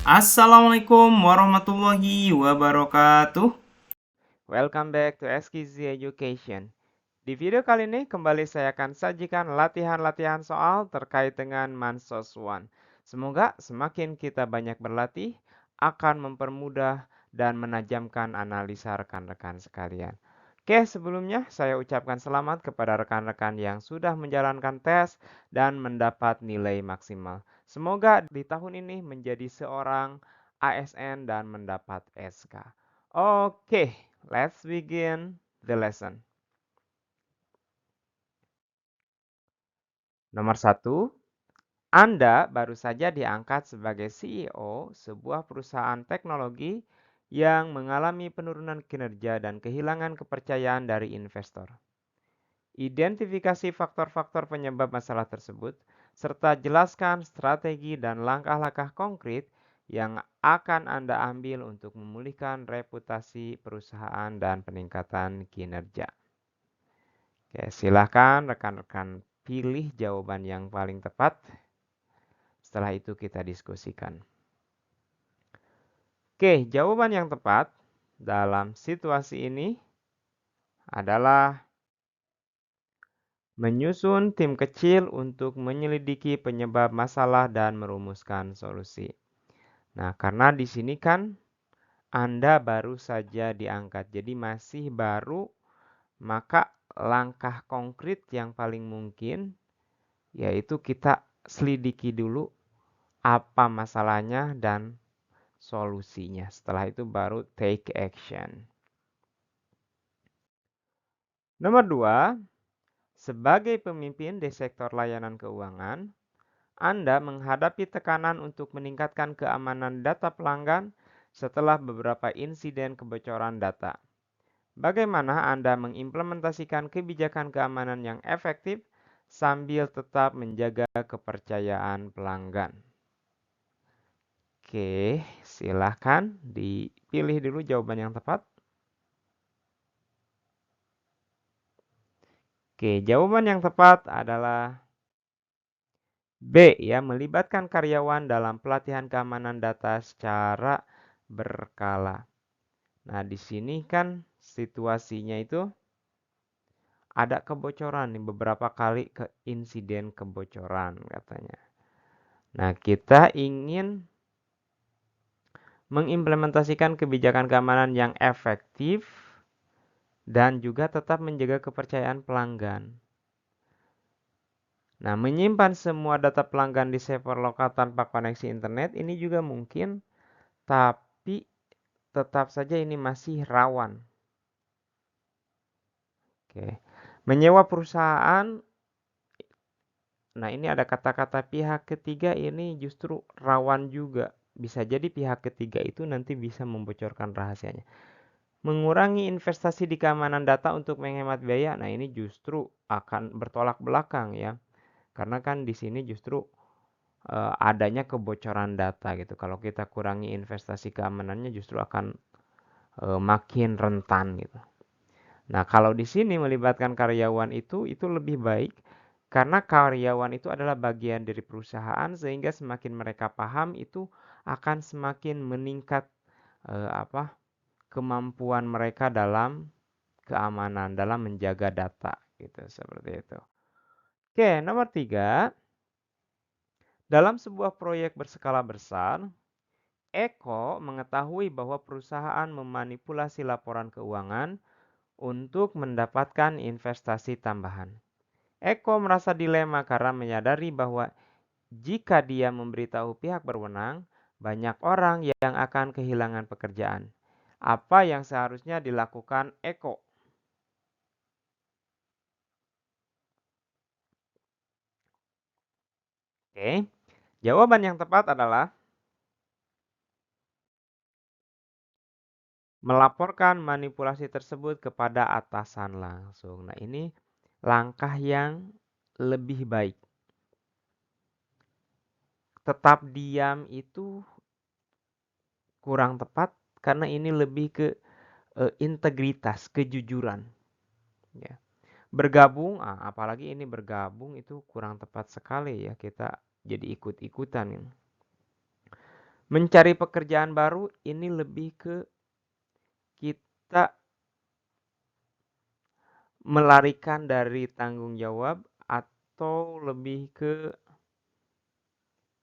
Assalamualaikum warahmatullahi wabarakatuh. Welcome back to SKZ Education. Di video kali ini kembali saya akan sajikan latihan-latihan soal terkait dengan Mansos One. Semoga semakin kita banyak berlatih akan mempermudah dan menajamkan analisa rekan-rekan sekalian. Oke, sebelumnya saya ucapkan selamat kepada rekan-rekan yang sudah menjalankan tes dan mendapat nilai maksimal. Semoga di tahun ini menjadi seorang ASN dan mendapat SK. Oke, let's begin the lesson. Nomor 1, Anda baru saja diangkat sebagai CEO sebuah perusahaan teknologi yang mengalami penurunan kinerja dan kehilangan kepercayaan dari investor. Identifikasi faktor-faktor penyebab masalah tersebut, serta jelaskan strategi dan langkah-langkah konkret yang akan Anda ambil untuk memulihkan reputasi perusahaan dan peningkatan kinerja. Oke, silakan rekan-rekan pilih jawaban yang paling tepat. Setelah itu kita diskusikan. Oke, jawaban yang tepat dalam situasi ini adalah menyusun tim kecil untuk menyelidiki penyebab masalah dan merumuskan solusi. Nah, karena di sini kan Anda baru saja diangkat, jadi masih baru, maka langkah konkret yang paling mungkin yaitu kita selidiki dulu apa masalahnya dan solusinya. Setelah itu baru take action. Nomor 2, sebagai pemimpin di sektor layanan keuangan, Anda menghadapi tekanan untuk meningkatkan keamanan data pelanggan setelah beberapa insiden kebocoran data. Bagaimana Anda mengimplementasikan kebijakan keamanan yang efektif sambil tetap menjaga kepercayaan pelanggan? Oke, silahkan dipilih dulu jawaban yang tepat. Oke, jawaban yang tepat adalah B, ya, melibatkan karyawan dalam pelatihan keamanan data secara berkala. Nah, di sini kan situasinya itu ada kebocoran nih, beberapa kali insiden kebocoran katanya. Nah, kita ingin mengimplementasikan kebijakan keamanan yang efektif dan juga tetap menjaga kepercayaan pelanggan. Nah, menyimpan semua data pelanggan di server lokal tanpa koneksi internet ini juga mungkin, tapi tetap saja ini masih rawan. Oke. Menyewa perusahaan, nah ini ada kata-kata pihak ketiga ini justru rawan juga. Bisa jadi pihak ketiga itu nanti bisa membocorkan rahasianya. Mengurangi investasi di keamanan data untuk menghemat biaya, nah ini justru akan bertolak belakang ya. Karena kan di sini justru adanya kebocoran data gitu. Kalau kita kurangi investasi keamanannya justru akan makin rentan gitu. Nah, kalau di sini melibatkan karyawan itu lebih baik karena karyawan itu adalah bagian dari perusahaan sehingga semakin mereka paham itu akan semakin meningkat kemampuan mereka dalam keamanan, dalam menjaga data gitu seperti itu. Oke, nomor 3, dalam sebuah proyek berskala besar, Eko mengetahui bahwa perusahaan memanipulasi laporan keuangan untuk mendapatkan investasi tambahan. Eko merasa dilema karena menyadari bahwa jika dia memberitahu pihak berwenang, banyak orang yang akan kehilangan pekerjaan. Apa yang seharusnya dilakukan Eko? Oke, jawaban yang tepat adalah melaporkan manipulasi tersebut kepada atasan langsung. Nah, ini langkah yang lebih baik. Tetap diam itu kurang tepat karena ini lebih ke integritas, kejujuran. Ya. Bergabung, apalagi ini bergabung itu kurang tepat sekali ya, kita jadi ikut-ikutan. Mencari pekerjaan baru ini lebih ke kita melarikan dari tanggung jawab atau lebih ke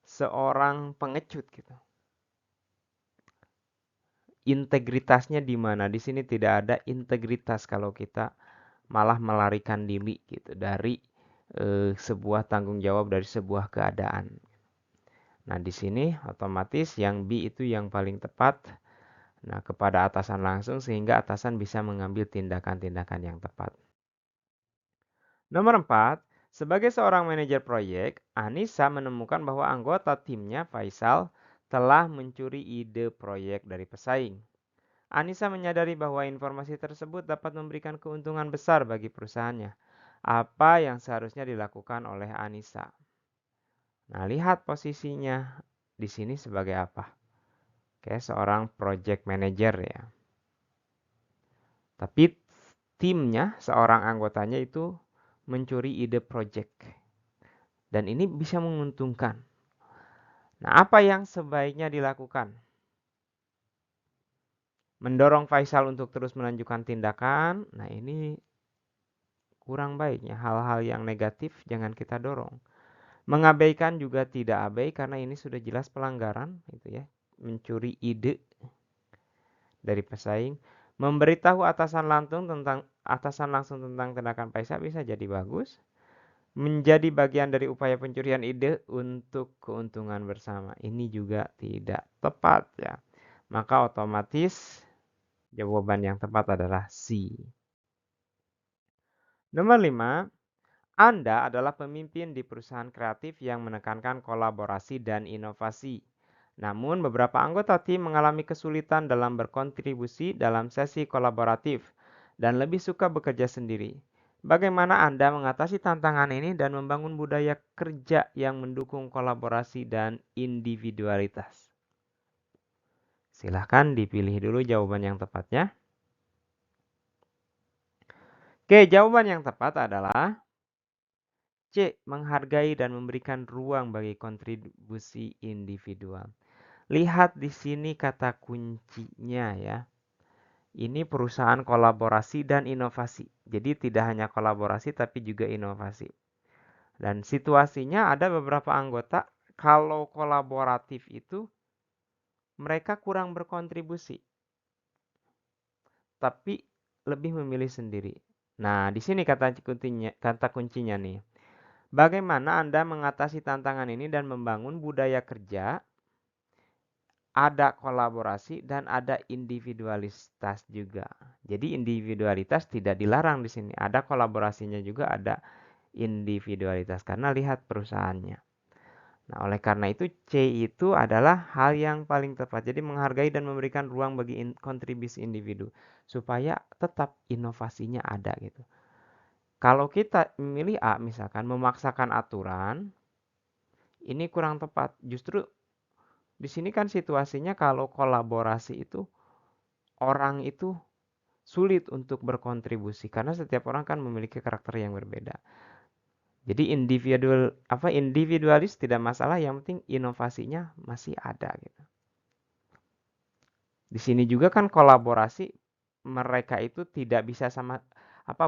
seorang pengecut gitu. Integritasnya di mana? Di sini tidak ada integritas kalau kita malah melarikan diri gitu dari sebuah tanggung jawab dari sebuah keadaan. Nah, di sini otomatis yang B itu yang paling tepat. Nah, kepada atasan langsung sehingga atasan bisa mengambil tindakan-tindakan yang tepat. Nomor 4, sebagai seorang manajer proyek, Anissa menemukan bahwa anggota timnya, Faisal, telah mencuri ide proyek dari pesaing. Anissa menyadari bahwa informasi tersebut dapat memberikan keuntungan besar bagi perusahaannya. Apa yang seharusnya dilakukan oleh Anissa? Nah, lihat posisinya di sini sebagai apa? Oke, seorang project manager ya. Tapi timnya, seorang anggotanya itu mencuri ide project. Dan ini bisa menguntungkan. Nah, apa yang sebaiknya dilakukan? Mendorong Faisal untuk terus melanjutkan tindakan. Nah, ini kurang baiknya. Hal-hal yang negatif jangan kita dorong. Mengabaikan juga tidak abai karena ini sudah jelas pelanggaran gitu ya. Mencuri ide dari pesaing. Memberitahu atasan langsung tentang tindakan Faisal bisa jadi bagus. Menjadi bagian dari upaya pencurian ide untuk keuntungan bersama. Ini juga tidak tepat ya. Maka otomatis jawaban yang tepat adalah C. Nomor 5, Anda adalah pemimpin di perusahaan kreatif yang menekankan kolaborasi dan inovasi. Namun beberapa anggota tim mengalami kesulitan dalam berkontribusi dalam sesi kolaboratif dan lebih suka bekerja sendiri. Bagaimana Anda mengatasi tantangan ini dan membangun budaya kerja yang mendukung kolaborasi dan individualitas? Silahkan dipilih dulu jawaban yang tepatnya. Oke, jawaban yang tepat adalah C. Menghargai dan memberikan ruang bagi kontribusi individual. Lihat di sini kata kuncinya ya. Ini perusahaan kolaborasi dan inovasi. Jadi tidak hanya kolaborasi tapi juga inovasi. Dan situasinya ada beberapa anggota kalau kolaboratif itu mereka kurang berkontribusi. Tapi lebih memilih sendiri. Nah, di sini kata kuncinya nih. Bagaimana Anda mengatasi tantangan ini dan membangun budaya kerja, ada kolaborasi dan ada individualitas juga. Jadi individualitas tidak dilarang di sini. Ada kolaborasinya juga, ada individualitas karena lihat perusahaannya. Nah, oleh karena itu C itu adalah hal yang paling tepat. Jadi menghargai dan memberikan ruang bagi kontribusi individu supaya tetap inovasinya ada gitu. Kalau kita memilih A misalkan memaksakan aturan, ini kurang tepat. Justru di sini kan situasinya kalau kolaborasi itu orang itu sulit untuk berkontribusi karena setiap orang kan memiliki karakter yang berbeda. Jadi individualis tidak masalah, yang penting inovasinya masih ada gitu. Di sini juga kan kolaborasi mereka itu tidak bisa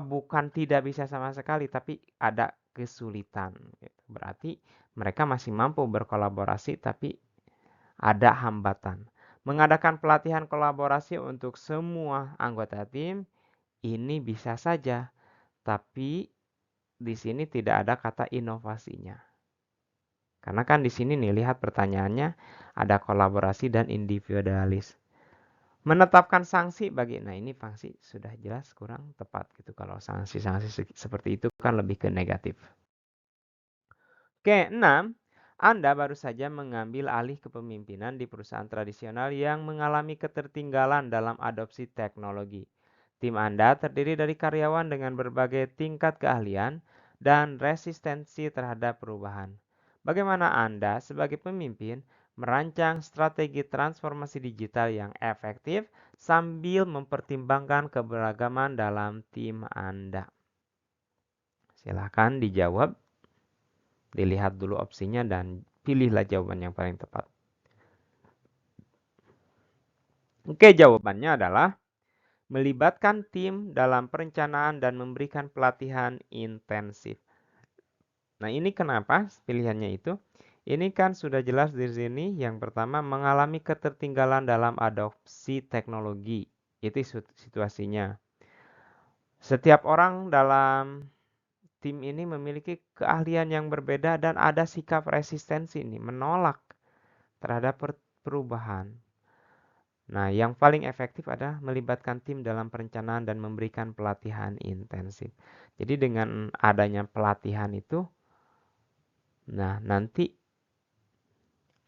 bukan tidak bisa sama sekali tapi ada kesulitan gitu. Berarti mereka masih mampu berkolaborasi tapi ada hambatan. Mengadakan pelatihan kolaborasi untuk semua anggota tim ini bisa saja, tapi di sini tidak ada kata inovasinya. Karena kan di sini nih lihat pertanyaannya ada kolaborasi dan individualis. Menetapkan sanksi bagi, nah ini sanksi sudah jelas kurang tepat gitu. Kalau sanksi-sanksi seperti itu kan lebih ke negatif. Oke, 6. Anda baru saja mengambil alih kepemimpinan di perusahaan tradisional yang mengalami ketertinggalan dalam adopsi teknologi. Tim Anda terdiri dari karyawan dengan berbagai tingkat keahlian dan resistensi terhadap perubahan. Bagaimana Anda sebagai pemimpin merancang strategi transformasi digital yang efektif sambil mempertimbangkan keberagaman dalam tim Anda? Silahkan dijawab. Dilihat dulu opsinya dan pilihlah jawaban yang paling tepat. Oke, jawabannya adalah melibatkan tim dalam perencanaan dan memberikan pelatihan intensif. Nah, ini kenapa pilihannya itu? Ini kan sudah jelas di sini. Yang pertama, mengalami ketertinggalan dalam adopsi teknologi. Itu situasinya. Setiap orang dalam tim ini memiliki keahlian yang berbeda dan ada sikap resistensi nih, menolak terhadap perubahan. Nah, yang paling efektif adalah melibatkan tim dalam perencanaan dan memberikan pelatihan intensif. Jadi dengan adanya pelatihan itu, nah nanti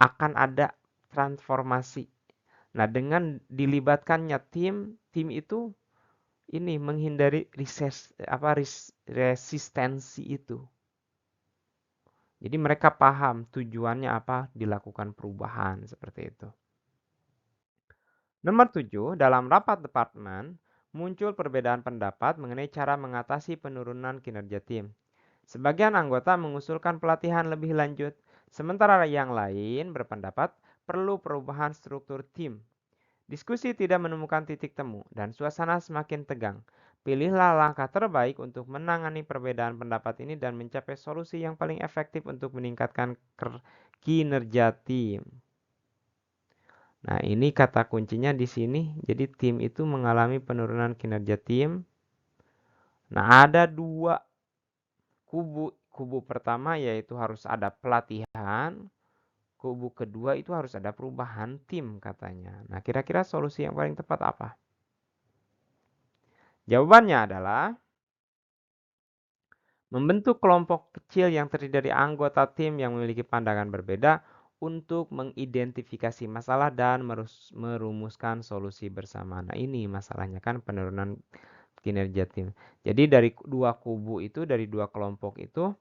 akan ada transformasi. Nah, dengan dilibatkannya tim itu ini menghindari resistensi itu. Jadi mereka paham tujuannya apa dilakukan perubahan seperti itu. Nomor 7, dalam rapat departemen muncul perbedaan pendapat mengenai cara mengatasi penurunan kinerja tim. Sebagian anggota mengusulkan pelatihan lebih lanjut, sementara yang lain berpendapat perlu perubahan struktur tim. Diskusi tidak menemukan titik temu dan suasana semakin tegang. Pilihlah langkah terbaik untuk menangani perbedaan pendapat ini dan mencapai solusi yang paling efektif untuk meningkatkan kinerja tim. Nah, ini kata kuncinya di sini. Jadi tim itu mengalami penurunan kinerja tim. Nah, ada dua kubu. Kubu pertama yaitu harus ada pelatihan. Kubu kedua itu harus ada perubahan tim katanya. Nah, kira-kira solusi yang paling tepat apa? Jawabannya adalah membentuk kelompok kecil yang terdiri dari anggota tim yang memiliki pandangan berbeda untuk mengidentifikasi masalah dan merumuskan solusi bersama. Nah, ini masalahnya kan penurunan kinerja tim. Jadi dari dua kubu itu, dari dua kelompok itu,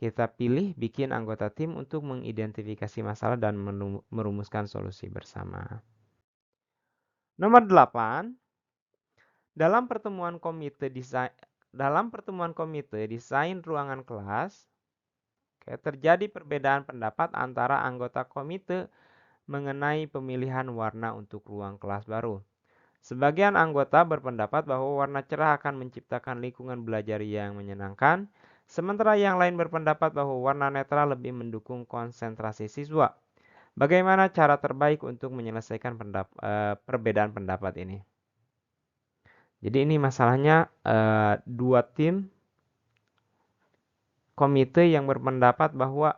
kita pilih bikin anggota tim untuk mengidentifikasi masalah dan merumuskan solusi bersama. Nomor 8, dalam pertemuan komite desain ruangan kelas, terjadi perbedaan pendapat antara anggota komite mengenai pemilihan warna untuk ruang kelas baru. Sebagian anggota berpendapat bahwa warna cerah akan menciptakan lingkungan belajar yang menyenangkan, sementara yang lain berpendapat bahwa warna netral lebih mendukung konsentrasi siswa. Bagaimana cara terbaik untuk menyelesaikan perbedaan pendapat ini? Jadi ini masalahnya dua tim komite yang berpendapat bahwa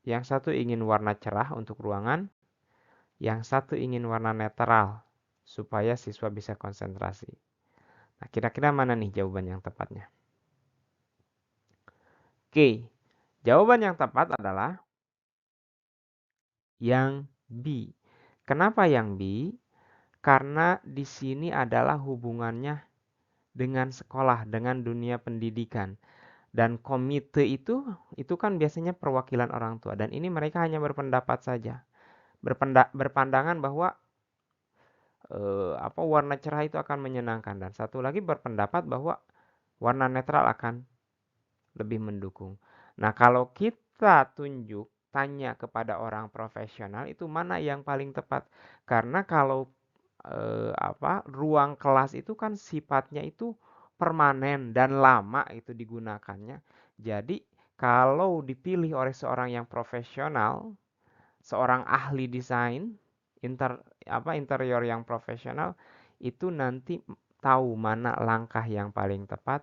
yang satu ingin warna cerah untuk ruangan, yang satu ingin warna netral supaya siswa bisa konsentrasi. Nah, kira-kira mana nih jawaban yang tepatnya? Oke, jawaban yang tepat adalah yang B. Kenapa yang B? Karena di sini adalah hubungannya dengan sekolah, dengan dunia pendidikan. Dan komite itu kan biasanya perwakilan orang tua. Dan ini mereka hanya berpendapat saja. Berpandangan bahwa warna cerah itu akan menyenangkan. Dan satu lagi berpendapat bahwa warna netral akan lebih mendukung. Nah, kalau kita tanya kepada orang profesional itu mana yang paling tepat? Karena kalau ruang kelas itu kan sifatnya itu permanen dan lama itu digunakannya. Jadi, kalau dipilih oleh seorang yang profesional, seorang ahli desain interior yang profesional itu nanti tahu mana langkah yang paling tepat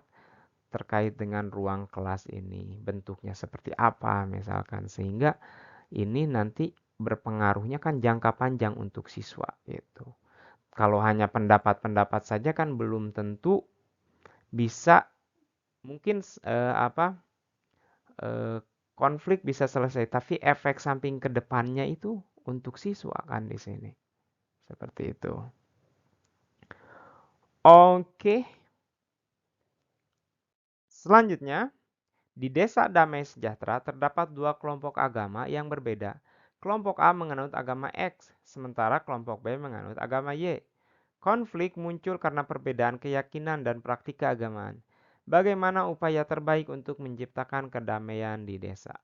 terkait dengan ruang kelas ini, bentuknya seperti apa misalkan, sehingga ini nanti berpengaruhnya kan jangka panjang untuk siswa gitu. Kalau hanya pendapat-pendapat saja kan belum tentu bisa, mungkin konflik bisa selesai, tapi efek samping ke depannya itu untuk siswa kan di sini. Seperti itu. Oke. Selanjutnya, di Desa Damai Sejahtera terdapat dua kelompok agama yang berbeda. Kelompok A menganut agama X, sementara kelompok B menganut agama Y. Konflik muncul karena perbedaan keyakinan dan praktik keagamaan. Bagaimana upaya terbaik untuk menciptakan kedamaian di desa?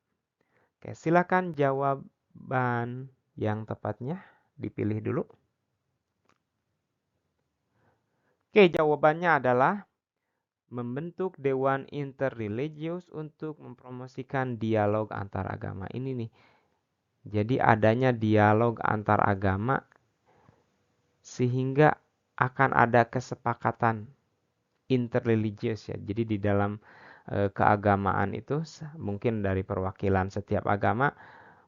Oke, silakan jawaban yang tepatnya dipilih dulu. Oke, jawabannya adalah membentuk dewan interreligius untuk mempromosikan dialog antar agama. Ini nih. Jadi adanya dialog antar agama sehingga akan ada kesepakatan interreligius ya. Jadi di dalam keagamaan itu mungkin dari perwakilan setiap agama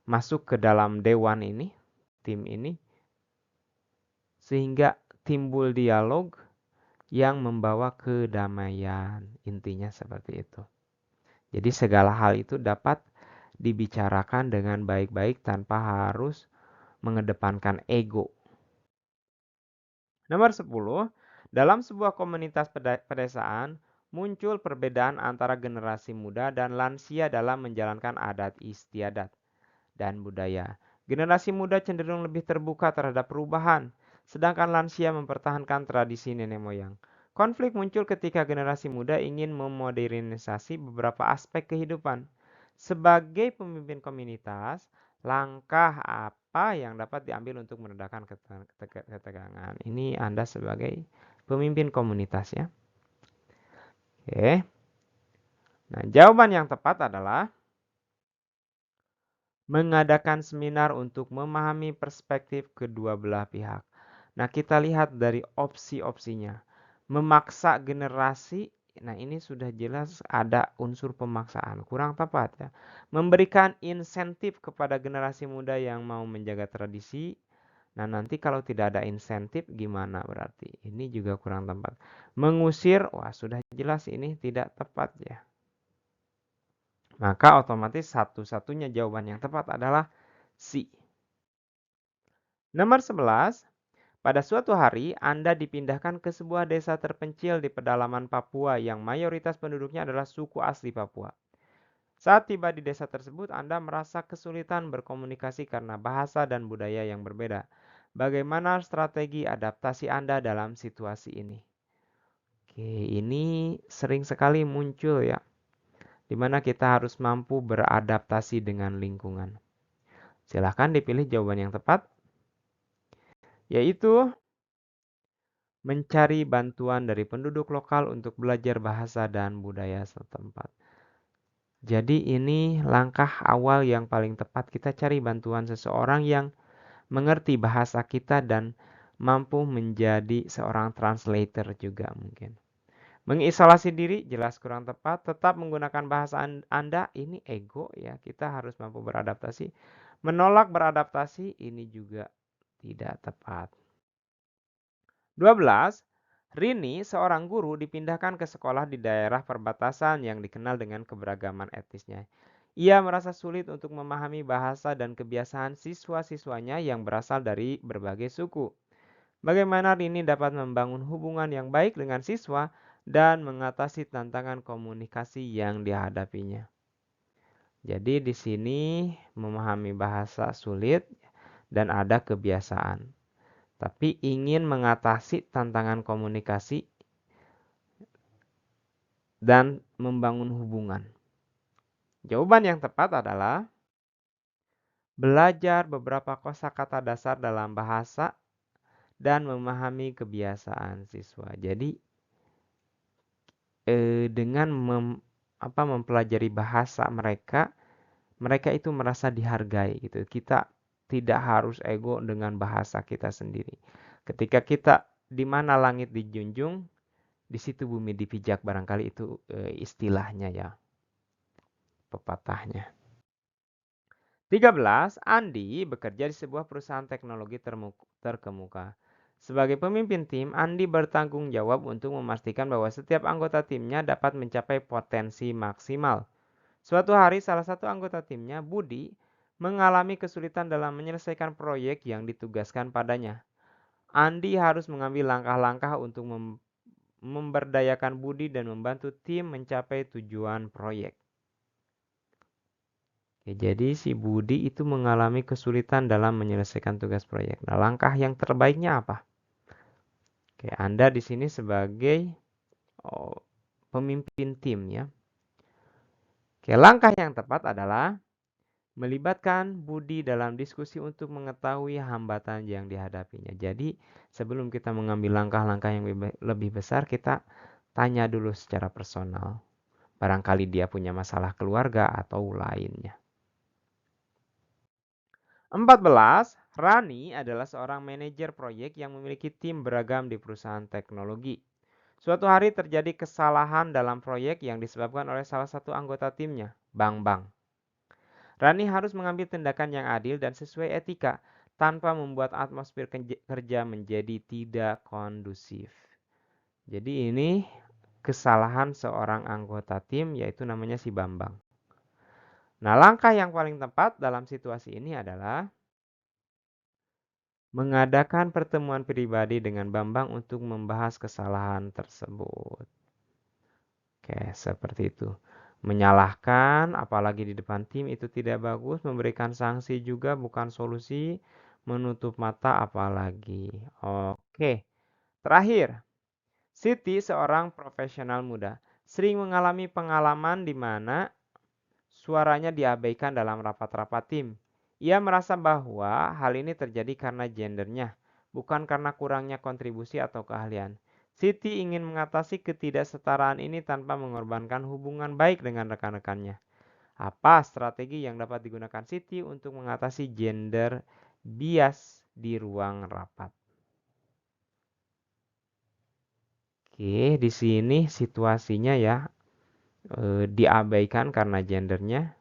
masuk ke dalam dewan ini, tim ini, sehingga timbul dialog yang membawa kedamaian. Intinya seperti itu. Jadi segala hal itu dapat dibicarakan dengan baik-baik tanpa harus mengedepankan ego. Nomor 10, dalam sebuah komunitas pedesaan muncul perbedaan antara generasi muda dan lansia dalam menjalankan adat istiadat dan budaya. Generasi muda cenderung lebih terbuka terhadap perubahan, sedangkan lansia mempertahankan tradisi nenek moyang. Konflik muncul ketika generasi muda ingin memodernisasi beberapa aspek kehidupan. Sebagai pemimpin komunitas, langkah apa yang dapat diambil untuk meredakan ketegangan? Ini Anda sebagai pemimpin komunitas ya. Oke. Nah, jawaban yang tepat adalah mengadakan seminar untuk memahami perspektif kedua belah pihak. Nah, kita lihat dari opsi-opsinya. Memaksa generasi, nah ini sudah jelas ada unsur pemaksaan, kurang tepat ya. Memberikan insentif kepada generasi muda yang mau menjaga tradisi. Nah, nanti kalau tidak ada insentif gimana berarti? Ini juga kurang tepat. Mengusir, wah sudah jelas ini tidak tepat ya. Maka otomatis satu-satunya jawaban yang tepat adalah C. Nomor 11, pada suatu hari Anda dipindahkan ke sebuah desa terpencil di pedalaman Papua yang mayoritas penduduknya adalah suku asli Papua. Saat tiba di desa tersebut, Anda merasa kesulitan berkomunikasi karena bahasa dan budaya yang berbeda. Bagaimana strategi adaptasi Anda dalam situasi ini? Oke, ini sering sekali muncul ya, di mana kita harus mampu beradaptasi dengan lingkungan. Silahkan dipilih jawaban yang tepat, yaitu mencari bantuan dari penduduk lokal untuk belajar bahasa dan budaya setempat. Jadi ini langkah awal yang paling tepat, kita cari bantuan seseorang yang mengerti bahasa kita dan mampu menjadi seorang translator juga mungkin. Mengisolasi diri jelas kurang tepat, tetap menggunakan bahasa Anda, ini ego ya, kita harus mampu beradaptasi. Menolak beradaptasi ini juga tidak tepat. 12. Rini, seorang guru, dipindahkan ke sekolah di daerah perbatasan yang dikenal dengan keberagaman etnisnya. Ia merasa sulit untuk memahami bahasa dan kebiasaan siswa-siswanya yang berasal dari berbagai suku. Bagaimana Rini dapat membangun hubungan yang baik dengan siswa dan mengatasi tantangan komunikasi yang dihadapinya? Jadi di sini memahami bahasa sulit dan ada kebiasaan. Tapi ingin mengatasi tantangan komunikasi dan membangun hubungan. Jawaban yang tepat adalah belajar beberapa kosakata dasar dalam bahasa dan memahami kebiasaan siswa. Jadi dengan mempelajari bahasa mereka, mereka itu merasa dihargai gitu. Kita tidak harus ego dengan bahasa kita sendiri. Ketika kita di mana langit dijunjung, di situ bumi dipijak, barangkali itu istilahnya ya, pepatahnya. 13. Andi bekerja di sebuah perusahaan teknologi terkemuka. Sebagai pemimpin tim, Andi bertanggung jawab untuk memastikan bahwa setiap anggota timnya dapat mencapai potensi maksimal. Suatu hari, salah satu anggota timnya, Budi, mengalami kesulitan dalam menyelesaikan proyek yang ditugaskan padanya. Andi harus mengambil langkah-langkah untuk memberdayakan Budi dan membantu tim mencapai tujuan proyek. Oke, jadi si Budi itu mengalami kesulitan dalam menyelesaikan tugas proyek. Nah, langkah yang terbaiknya apa? Oke, Anda di sini sebagai pemimpin tim ya. Oke, langkah yang tepat adalah Melibatkan Budi dalam diskusi untuk mengetahui hambatan yang dihadapinya. Jadi, sebelum kita mengambil langkah-langkah yang lebih besar, kita tanya dulu secara personal. Barangkali dia punya masalah keluarga atau lainnya. 14. Rani adalah seorang manajer proyek yang memiliki tim beragam di perusahaan teknologi. Suatu hari terjadi kesalahan dalam proyek yang disebabkan oleh salah satu anggota timnya, Bang Bang. Rani harus mengambil tindakan yang adil dan sesuai etika tanpa membuat atmosfer kerja menjadi tidak kondusif. Jadi ini kesalahan seorang anggota tim yaitu namanya si Bambang. Nah, langkah yang paling tepat dalam situasi ini adalah mengadakan pertemuan pribadi dengan Bambang untuk membahas kesalahan tersebut. Oke, seperti itu. Menyalahkan, apalagi di depan tim itu tidak bagus. Memberikan sanksi juga bukan solusi. Menutup mata apalagi. Oke, terakhir. Siti seorang profesional muda. Sering mengalami pengalaman di mana suaranya diabaikan dalam rapat-rapat tim. Ia merasa bahwa hal ini terjadi karena gendernya, bukan karena kurangnya kontribusi atau keahlian. Siti ingin mengatasi ketidaksetaraan ini tanpa mengorbankan hubungan baik dengan rekan-rekannya. Apa strategi yang dapat digunakan Siti untuk mengatasi gender bias di ruang rapat? Oke, di sini situasinya ya diabaikan karena gendernya,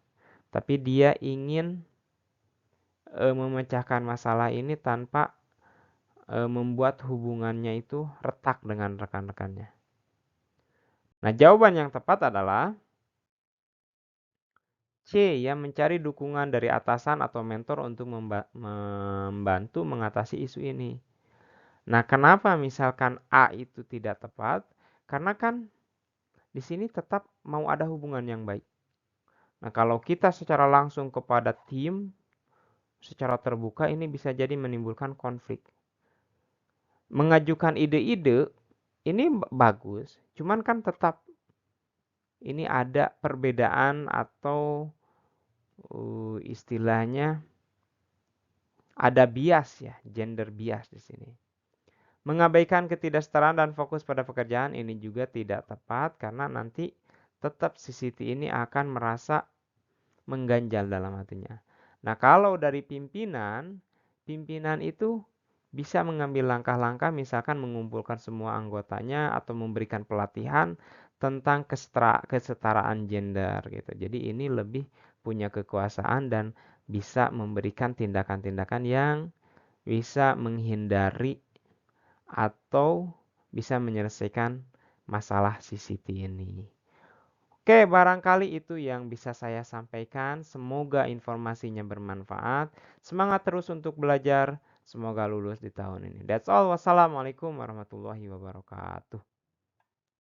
tapi dia ingin memecahkan masalah ini tanpa membuat hubungannya itu retak dengan rekan-rekannya. Nah, jawaban yang tepat adalah C, yang mencari dukungan dari atasan atau mentor untuk membantu mengatasi isu ini. Nah, kenapa misalkan A itu tidak tepat? Karena kan di sini tetap mau ada hubungan yang baik. Nah, kalau kita secara langsung kepada tim, secara terbuka ini bisa jadi menimbulkan konflik. Mengajukan ide-ide ini bagus, cuman kan tetap ini ada perbedaan atau istilahnya ada bias ya, gender bias di sini. Mengabaikan ketidaksetaraan dan fokus pada pekerjaan ini juga tidak tepat karena nanti tetap si Siti ini akan merasa mengganjal dalam hatinya. Nah, kalau dari pimpinan, pimpinan itu bisa mengambil langkah-langkah misalkan mengumpulkan semua anggotanya atau memberikan pelatihan tentang kesetaraan gender gitu. Jadi ini lebih punya kekuasaan dan bisa memberikan tindakan-tindakan yang bisa menghindari atau bisa menyelesaikan masalah si Siti ini. Oke, barangkali itu yang bisa saya sampaikan. Semoga informasinya bermanfaat. Semangat terus untuk belajar. Semoga lulus di tahun ini. That's all. Wassalamualaikum warahmatullahi wabarakatuh.